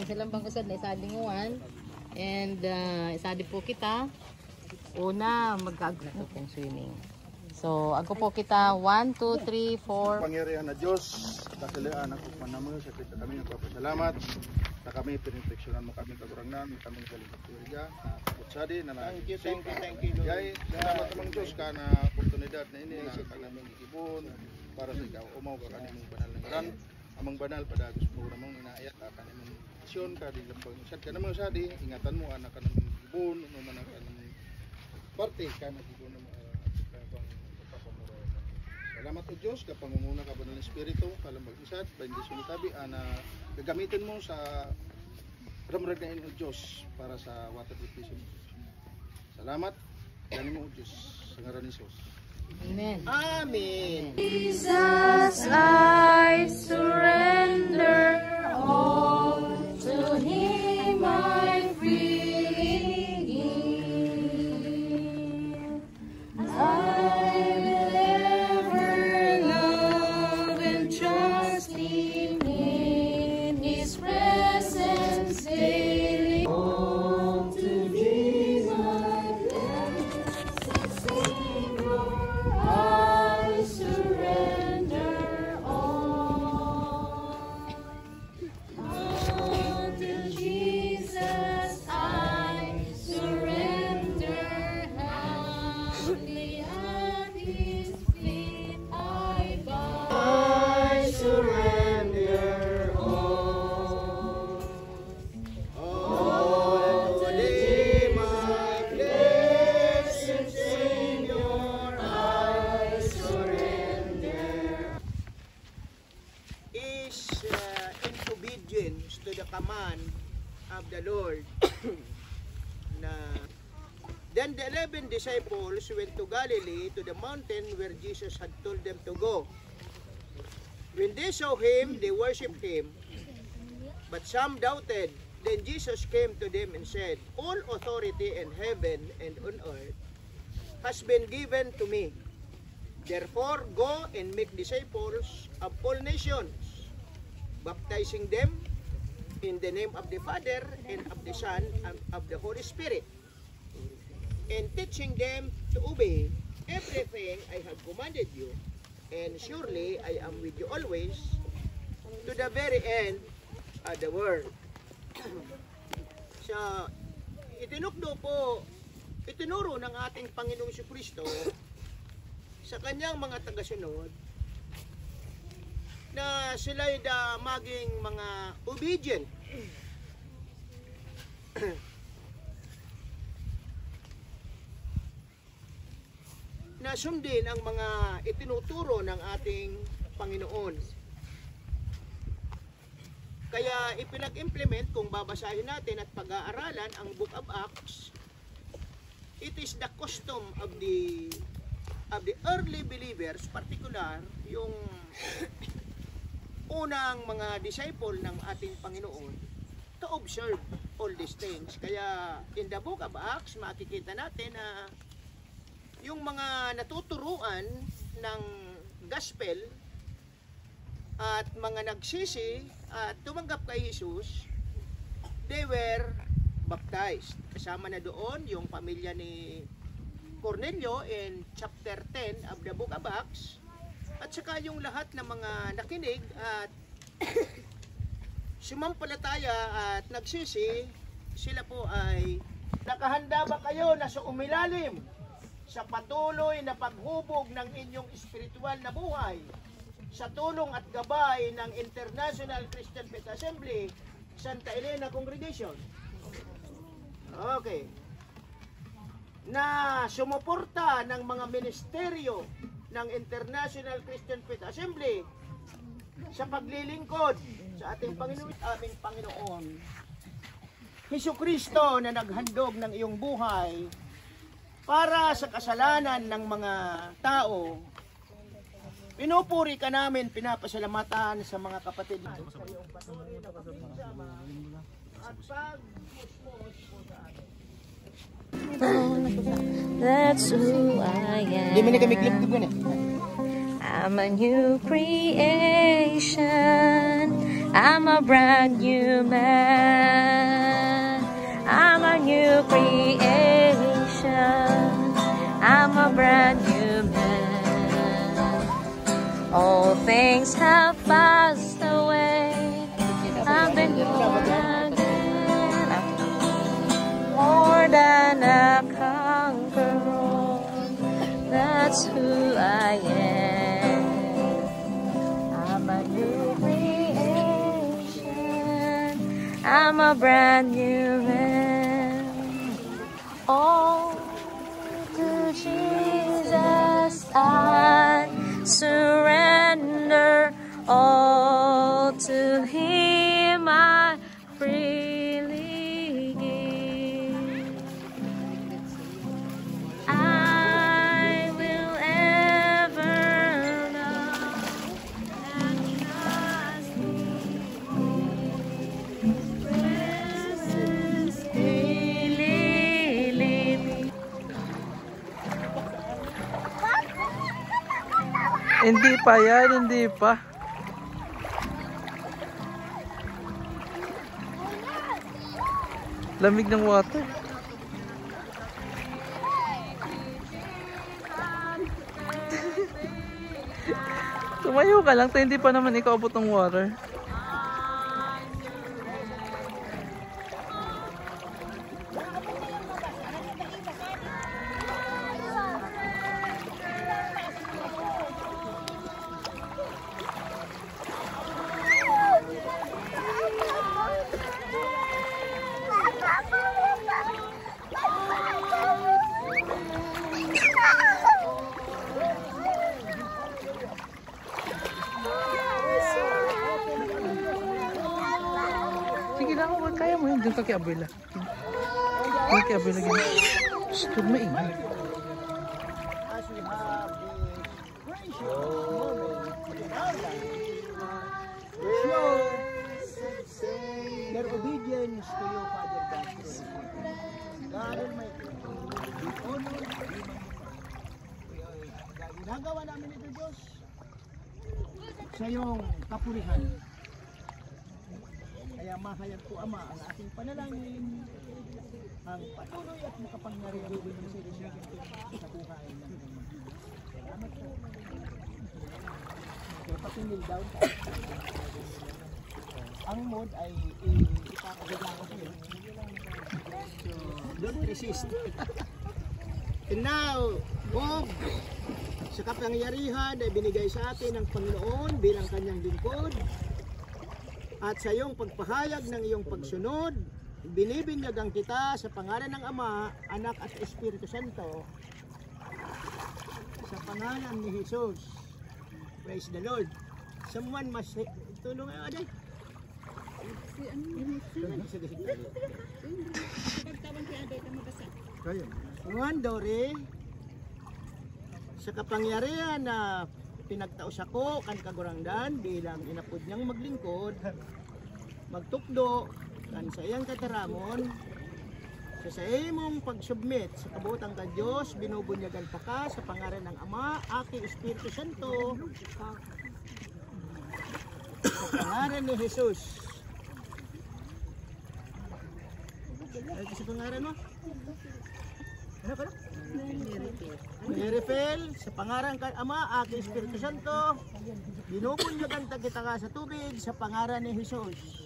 silang pang-usad na isalinguan. And isadi po kita. Una, magkagrupo pong swimming. So, ako po kita 1, 2, 3, 4. Pangyarihan na Diyos, kasilaan ako panamo sa kita kami nagpapasalamat. Na kami pininfeksyonan mo kami kagurangan, kami kalingap tuwiga. Kutsadi na thank you. Yay, salamat namang Diyos ka na oportunidad na ini na kanaming ikibon para sa ikaw. Umaw ka kanimong banal na ngaran. Amang banal pada gusto mo namang inaayat ka kanimong isyon ka di lambang isad ka namang sadi. Ingatan mo anak ka namang ikibon, ano man ang kanamong parte ka na ikibon na salamat o Diyos, kapangunguna ka ba ng Espiritu, kalang mag-isad, bendisyon itabi, na gagamitin mo sa ramragain o Diyos para sa water baptism. Salamat, ganin mo o Diyos, sa ngaran ni Jesus. Amen. Amen. Jesus, I surrender all to Him I freely give. I will ever love and trust Him in His presence daily. All to Jesus, Savior, I surrender all. All to Jesus, I surrender. Humbly at His feet I bow. I surrender all. All to Thee, my blessed Savior, I surrender. is in obedience to the command of the Lord. Then the 11 disciples went to Galilee, to the mountain where Jesus had told them to go. When they saw Him, they worshipped Him, but some doubted. Then Jesus came to them and said, all authority in heaven and on earth has been given to me. Therefore, go and make disciples of all nations, baptizing them in the name of the Father and of the Son and of the Holy Spirit, and teaching them to obey everything I have commanded you. And surely I am with you always to the very end of the world. So, itinuro ng ating Panginoong Jesucristo sa kanyang mga tagasunod na sila'y maging mga obedient. Na sundin ang mga itinuturo ng ating Panginoon. Kaya ipinag-implement, kung babasahin natin at pag-aaralan ang Book of Acts, it is the custom of the early believers, particular yung unang mga disciple ng ating Panginoon, to observe all these things. Kaya in the Book of Acts, makikita natin na yung mga natuturuan ng gospel at mga nagsisi at tumanggap kay Jesus, they were baptized. Kasama na doon yung pamilya ni Cornelio in chapter 10 of the Book of Acts, at saka yung lahat ng mga nakinig at sumampalataya at nagsisi, sila po ay nakahanda ba kayo na sa umilalim sa patuloy na paghubog ng inyong espiritual na buhay sa tulong at gabay ng International Christian Faith Assembly, Santa Elena Congregation? Okay. Na sumuporta ng mga ministeryo ng International Christian Faith Assembly sa paglilingkod sa ating Panginoon, aming Panginoon Jesucristo, na naghandog ng iyong buhay para sa kasalanan ng mga tao. Pinupuri ka namin, pinapasalamatan sa mga kapatid. At That's who I am. I'm a new creation. I'm a brand new man. things have passed away. I've been born again, more than a conqueror. That's who I am. I'm a new creation. I'm a brand new man. Oh, to Jesus I surrender. All to Him I freely give. I will ever love and trust Him. Presence really living. Hindi pa yan, hindi pa. Lamig ng water. Tumayo ka lang, hindi pa naman ikaw abot ng water. Sige lang ako, kaya mo yun. Doon ka kay Abuela. Doon kay Abuela gini. Shhh, huwag maingay. As we have the precious moment in our life, show their obedience to you, Father God. God Almighty, we honor, we magnify. Ginagawa namin ito, Diyos, sa iyong kapurihan. Kaya mahayag po, Ama, ang ating panalangin, ang patuloy at makapangyarihan ng sa inyo sa buhay natin. Salamat po. So, pakinil down. Ang mode ay ipapagawa ko sa'yo. So, don't resist. And now, Bob, sa kapangyarihan ay binigay sa atin ng Panginoon bilang kanyang lingkod, at sa iyong pagpahayag ng iyong pagsunod, binibinyagan kita sa pangalan ng Ama, Anak at Espiritu Santo, sa pangalan ni Jesus. Praise the Lord. Someone must say, tulong nga aday. Juan Dore, sa kapangyarihan na pinagtaos ako kan kagurangdan bilang inapod niyang maglingkod, magtukdo kan sa iyang kataramon, sa imong pag-submit sa kabutang ka Diyos, binubunyagan pa ka sa pangalan ng Ama, Aki, Espiritu Santo, sa pangalan ni Jesus. Ay, kasi pangalan mo? Ano ka na? Merifel, sa pangalan ka Ama, Aki, Espiritu Santo, binubunyagan kita ka sa tubig sa pangalan ni Jesus.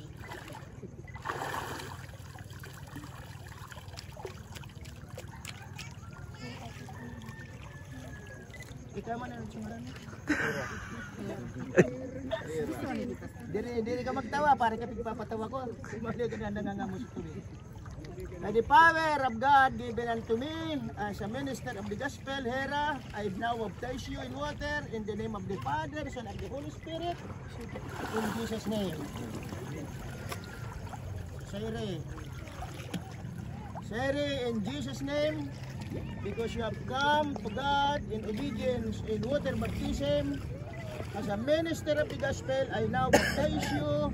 Ikaw man ang sundan. Diri ka magtawa para ka pagpapatawa ko. Mali ka na nangangamos tubig. By the power of God given unto me as a minister of the gospel, Hera, I now baptize you in water in the name of the Father, Son, and the Holy Spirit, in Jesus' name. Sere, in Jesus' name, because you have come to God in obedience in water baptism, as a minister of the gospel, I now baptize you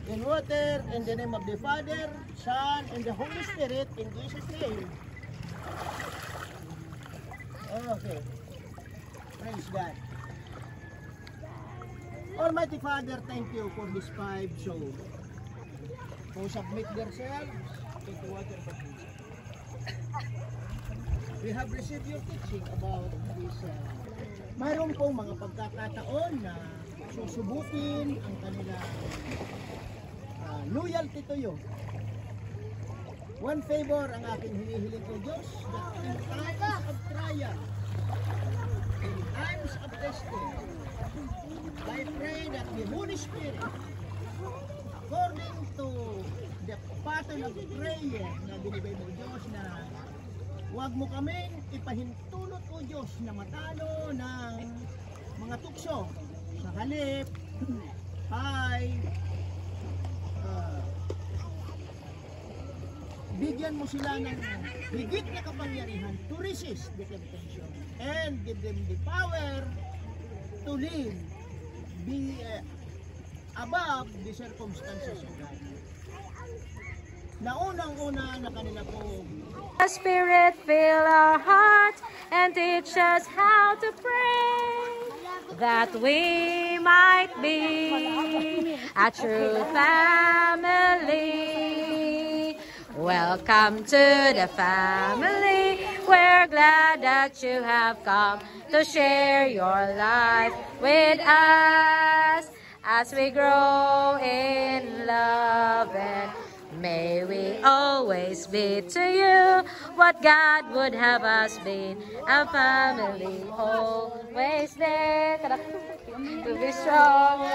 in water in the name of the Father, Son, and the Holy Spirit, in Jesus' name. Okay. Praise God. Almighty Father, thank you for these 5 souls who submit themselves to the water baptism. We have received your teaching about this. Mayroon pong mga pagkakataon na susubukin ang kanilang loyalty to you. One favor ang aking hinihiling ko, Diyos, that in times of trial, in times of testing, I pray that the Holy Spirit, according to the pattern of prayer na binibay mo, Diyos, na huwag mo kaming ipahintulot, O Diyos, na matalo ng mga tukso. Sa halip ay bigyan mo sila ng higit na kapangyarihan to resist the temptation and give them the power to live above the circumstances of life. Naunang-una na kanila po. The Spirit fill our hearts and teach us how to pray, that we might be a true family. Welcome to the family. We're glad that you have come to share your life with us as we grow in love, and may we always be to you what God would have us be, a family always there to be strong